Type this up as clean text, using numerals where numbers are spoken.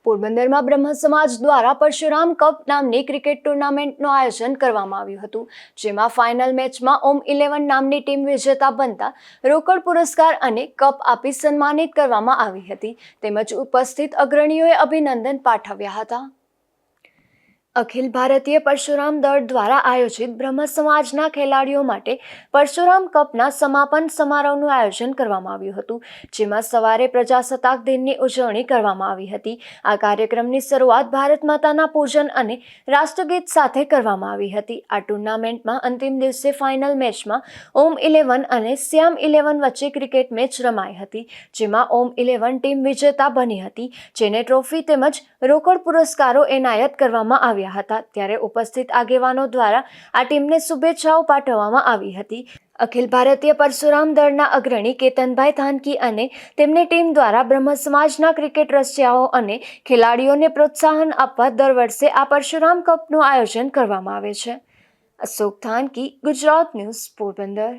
પોરબંદરમાં બ્રહ્મ સમાજ દ્વારા પરશુરામ કપ નામની ક્રિકેટ ટુર્નામેન્ટનું આયોજન કરવામાં આવ્યું હતું, જેમાં ફાઇનલ મેચમાં ઓમ 11 નામની ટીમ વિજેતા બનતા રોકડ પુરસ્કાર અને કપ આપી સન્માનિત કરવામાં આવી હતી, તેમજ ઉપસ્થિત અગ્રણીઓએ અભિનંદન પાઠવ્યા હતા. અખિલ ભારતીય પરશુરામ દળ દ્વારા આયોજિત બ્રહ્મ સમાજના ખેલાડીઓ માટે પરશુરામ કપના સમાપન સમારોહનું આયોજન કરવામાં આવ્યું હતું, જેમાં સવારે પ્રજાસત્તાક દિનની ઉજવણી કરવામાં આવી હતી. આ કાર્યક્રમની શરૂઆત ભારત માતાના પૂજન અને રાષ્ટ્રગીત સાથે કરવામાં આવી હતી. આ ટુર્નામેન્ટમાં અંતિમ દિવસે ફાઇનલ મેચમાં ઓમ 11 અને શ્યામ 11 વચ્ચે ક્રિકેટ મેચ રમાઈ હતી, જેમાં ઓમ 11 ટીમ વિજેતા બની હતી, જેને ટ્રોફી તેમજ રોકડ પુરસ્કારો એનાયત કરવામાં આવ્યા હતા. ત્યારે ઉપસ્થિત આગેવાનો દ્વારા આ ટીમને શુભેચ્છાઓ પાઠવવામાં આવી હતી. અખિલ ભારતીય પરશુરામ દળના અગ્રણી કેતનભાઈ થાનકી અને તેમની ટીમ દ્વારા બ્રહ્મ સમાજના ક્રિકેટ રસિયાઓ અને ખેલાડીઓને પ્રોત્સાહન આપવા દર વર્ષે આ પરશુરામ કપનું આયોજન કરવામાં આવે છે. અશોક થાનકી, ગુજરાત ન્યૂઝ, પોરબંદર.